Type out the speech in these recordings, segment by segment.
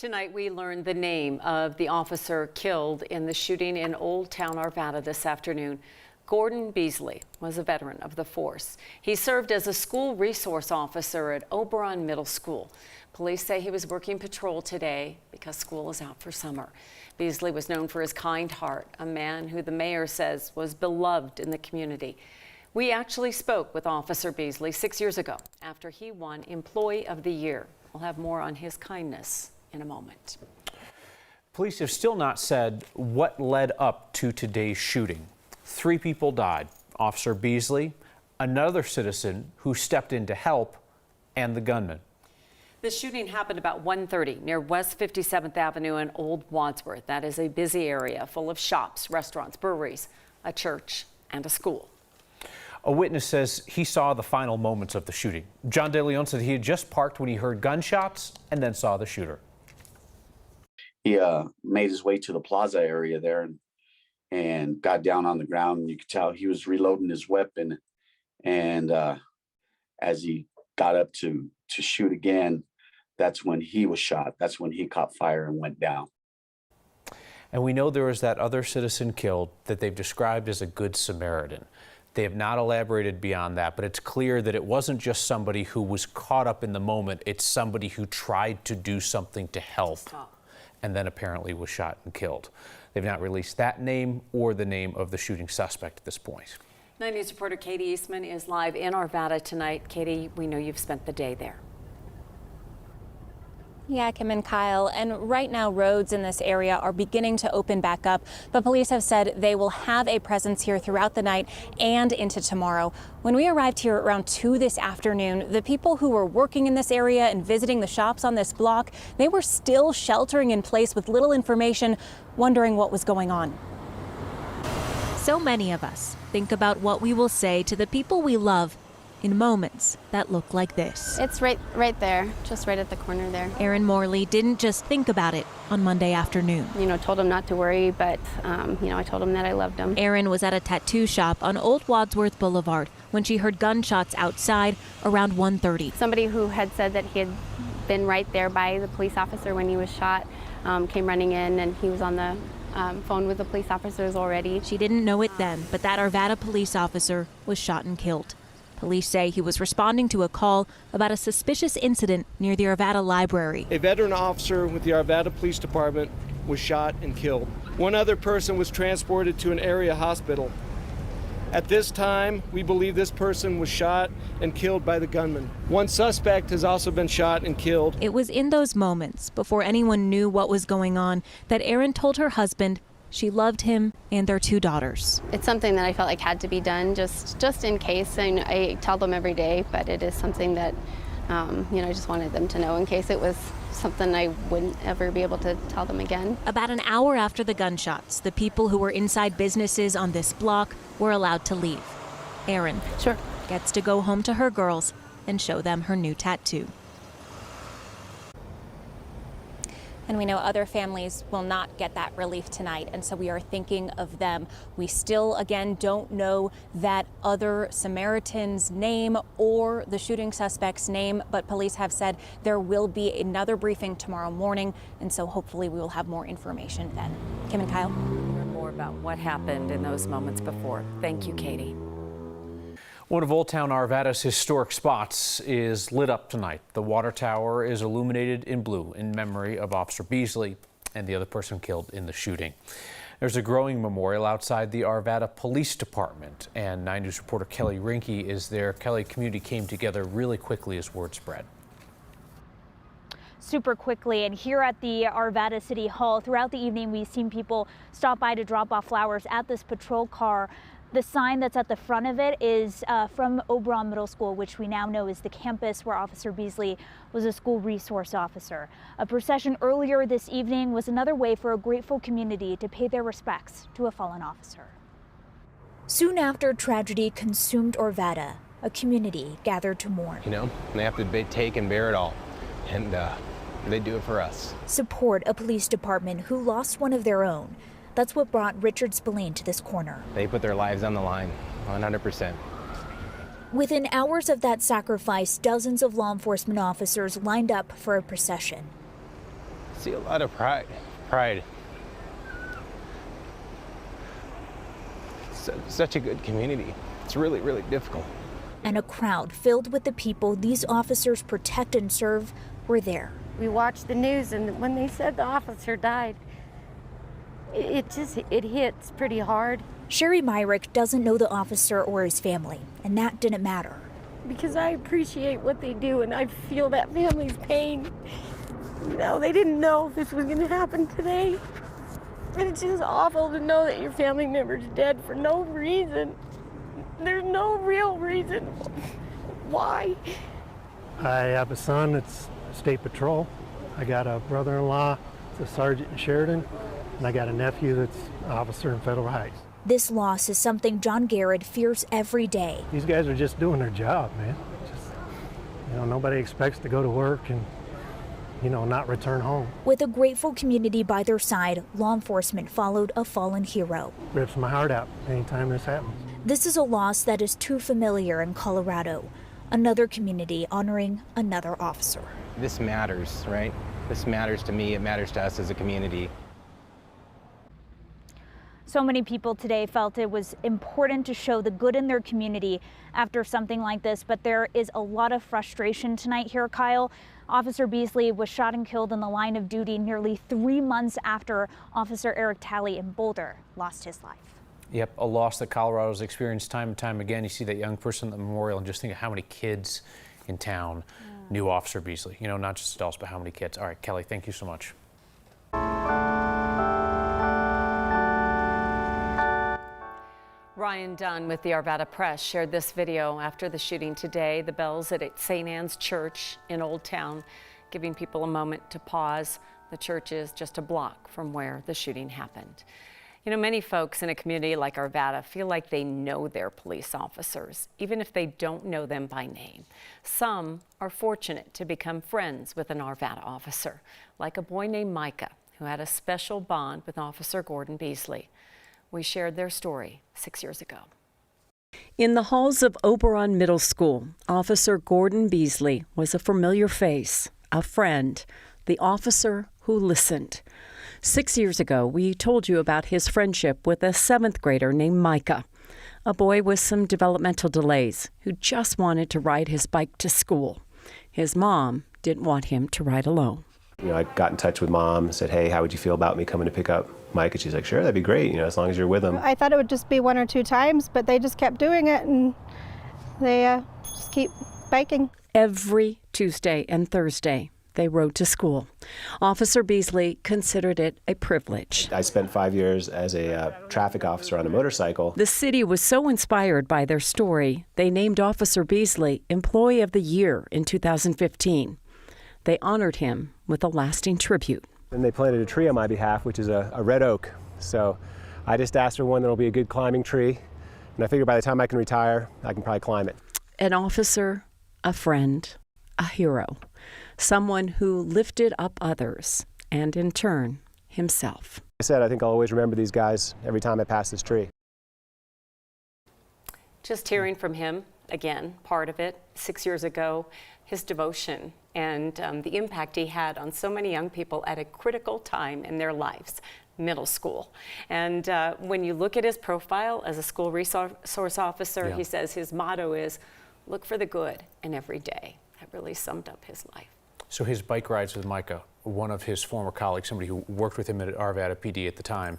Tonight we learned the name of the officer killed in the shooting in Old Town Arvada this afternoon. Gordon Beesley was a veteran of the force. He served as a school resource officer at Oberon Middle School. Police say he was working patrol today because school is out for summer. Beesley was known for his kind heart, a man who the mayor says was beloved in the community. We actually spoke with Officer Beesley 6 years ago after he won Employee of the Year. We'll have more on his kindness in a moment. Police have still not said what led up to today's shooting. 3 people died: Officer Beesley, another citizen who stepped in to help, and the gunman. The shooting happened about 1:30 near West 57th Avenue in Old Wadsworth. That is a busy area full of shops, restaurants, breweries, a church, and a school. A witness says he saw the final moments of the shooting. John De Leon said he had just parked when he heard gunshots and then saw the shooter. He made his way to the plaza area there and got down on the ground. And you could tell he was reloading his weapon. And as he got up to shoot again, that's when he was shot. That's when he caught fire and went down. And we know there was that other citizen killed that they've described as a good Samaritan. They have not elaborated beyond that, but it's clear that it wasn't just somebody who was caught up in the moment. It's somebody who tried to do something to help and then apparently was shot and killed. They've not released that name or the name of the shooting suspect at this point. 9 News reporter Katie Eastman is live in Arvada tonight. Katie, we know you've spent the day there. Yeah, Kim and Kyle, and right now roads in this area are beginning to open back up, but police have said they will have a presence here throughout the night and into tomorrow. When we arrived here around 2 this afternoon, the people who were working in this area and visiting the shops on this block, they were still sheltering in place with little information, wondering what was going on. So many of us think about what we will say to the people we love in moments that look like this. It's right there, just right at the corner there. Erin Morley didn't just think about it on Monday afternoon. Told him not to worry, but, I told him that I loved him. Erin was at a tattoo shop on Old Wadsworth Boulevard when she heard gunshots outside around 1:30. Somebody who had said that he had been right there by the police officer when he was shot came running in, and he was on the phone with the police officers already. She didn't know it then, but that Arvada police officer was shot and killed. Police say he was responding to a call about a suspicious incident near the Arvada library. A veteran officer with the Arvada Police Department was shot and killed. One other person was transported to an area hospital. At this time, we believe this person was shot and killed by the gunman. One suspect has also been shot and killed. It was in those moments, before anyone knew what was going on, that Erin told her husband she loved him and their 2 daughters. It's something that I felt like had to be done just in case. And I tell them every day, but it is something that, I just wanted them to know in case it was something I wouldn't ever be able to tell them again. About an hour after the gunshots, the people who were inside businesses on this block were allowed to leave. Erin gets to go home to her girls and show them her new tattoo. And we know other families will not get that relief tonight, and so we are thinking of them. We still, again, don't know that other Samaritan's name or the shooting suspect's name, but police have said there will be another briefing tomorrow morning, and so hopefully we will have more information then. Kim and Kyle? Learn more about what happened in those moments before. Thank you, Katie. One of Old Town Arvada's historic spots is lit up tonight. The water tower is illuminated in blue in memory of Officer Beesley and the other person killed in the shooting. There's a growing memorial outside the Arvada Police Department, and 9 News reporter Kelly Rinke is there. Kelly, community came together really quickly as word spread. Super quickly, and here at the Arvada City Hall throughout the evening we've seen people stop by to drop off flowers at this patrol car. The sign that's at the front of it is from Oberon Middle School, which we now know is the campus where Officer Beesley was a school resource officer. A procession earlier this evening was another way for a grateful community to pay their respects to a fallen officer. Soon after tragedy consumed Arvada, a community gathered to mourn. They have to take and bear it all, and they do it for us. Support a police department who lost one of their own. That's what brought Richard Spillane to this corner. They put their lives on the line, 100%. Within hours of that sacrifice, dozens of law enforcement officers lined up for a procession. see a lot of pride. Such a good community. It's really, really difficult. And a crowd filled with the people these officers protect and serve were there. We watched the news, and when they said the officer died, it hits pretty hard. Sherry Myrick doesn't know the officer or his family, and that didn't matter. Because I appreciate what they do, and I feel that family's pain. You know, they didn't know if this was going to happen today. And it's just awful to know that your family member's dead for no reason. There's no real reason why. I have a son that's State Patrol. I got a brother-in-law that's a sergeant in Sheridan, and I got a nephew that's an officer in Federal Heights. This loss is something John Garrett fears every day. These guys are just doing their job, man. Nobody expects to go to work and, not return home. With a grateful community by their side, law enforcement followed a fallen hero. Rips my heart out anytime this happens. This is a loss that is too familiar in Colorado. Another community honoring another officer. This matters, right? This matters to me. It matters to us as a community. So many people today felt it was important to show the good in their community after something like this, but there is a lot of frustration tonight here, Kyle. Officer Beesley was shot and killed in the line of duty nearly 3 months after Officer Eric Talley in Boulder lost his life. Yep, a loss that Colorado's experienced time and time again. You see that young person at the memorial and just think of how many kids in town knew Officer Beesley. Not just adults, but how many kids. All right, Kelly, thank you so much. Ryan Dunn with the Arvada Press shared this video after the shooting today. The bells at St. Anne's Church in Old Town, giving people a moment to pause. The church is just a block from where the shooting happened. Many folks in a community like Arvada feel like they know their police officers, even if they don't know them by name. Some are fortunate to become friends with an Arvada officer, like a boy named Micah, who had a special bond with Officer Gordon Beesley. We shared their story 6 years ago. In the halls of Oberon Middle School, Officer Gordon Beesley was a familiar face, a friend, the officer who listened. 6 years ago, we told you about his friendship with a 7th grader named Micah, a boy with some developmental delays who just wanted to ride his bike to school. His mom didn't want him to ride alone. I got in touch with Mom, said, hey, how would you feel about me coming to pick up Mike? And she's like, sure, that'd be great, as long as you're with him. I thought it would just be 1 or 2 times, but they just kept doing it, and they just keep biking. Every Tuesday and Thursday, they rode to school. Officer Beesley considered it a privilege. I spent 5 years as a traffic officer on a motorcycle. The city was so inspired by their story, they named Officer Beesley Employee of the Year in 2015. They honored him with a lasting tribute. And they planted a tree on my behalf, which is a red oak. So I just asked for one that'll be a good climbing tree. And I figure by the time I can retire, I can probably climb it. An officer, a friend, a hero. Someone who lifted up others and, in turn, himself. I said, I think I'll always remember these guys every time I pass this tree. Just hearing from him, again, part of it, 6 years ago, his devotion and the impact he had on so many young people at a critical time in their lives, middle school. And when you look at his profile as a school resource officer, he says his motto is, look for the good in every day. That really summed up his life. So his bike rides with Micah, one of his former colleagues, somebody who worked with him at Arvada PD at the time,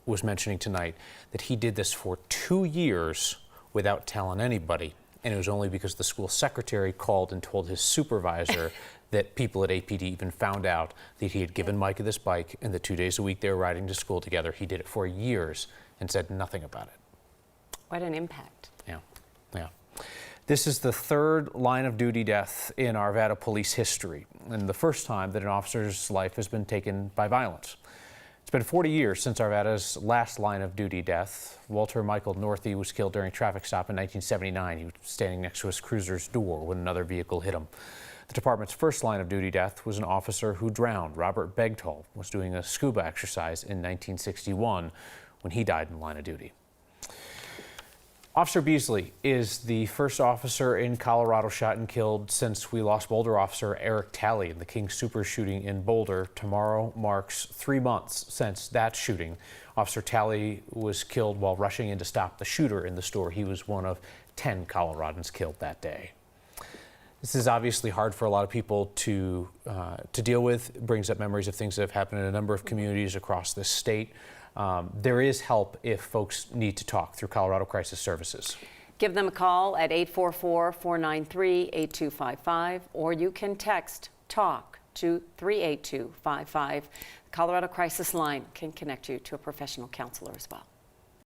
was mentioning tonight that he did this for 2 years without telling anybody. And it was only because the school secretary called and told his supervisor that people at APD even found out that he had given Micah this bike, and the 2 days a week they were riding to school together. He did it for years and said nothing about it. What an impact. Yeah. This is the 3rd line of duty death in Arvada police history, and the first time that an officer's life has been taken by violence. It's been 40 years since Arvada's last line of duty death. Walter Michael Northey was killed during a traffic stop in 1979. He was standing next to his cruiser's door when another vehicle hit him. The department's first line of duty death was an officer who drowned. Robert Begtall was doing a scuba exercise in 1961 when he died in the line of duty. Officer Beesley is the first officer in Colorado shot and killed since we lost Boulder officer Eric Talley in the King Super shooting in Boulder. Tomorrow marks 3 months since that shooting. Officer Talley was killed while rushing in to stop the shooter in the store. He was one of 10 Coloradans killed that day. This is obviously hard for a lot of people to deal with. It brings up memories of things that have happened in a number of communities across this state. There is help if folks need to talk through Colorado Crisis Services. Give them a call at 844-493-8255, or you can text TALK to 38255. The Colorado Crisis Line can connect you to a professional counselor as well.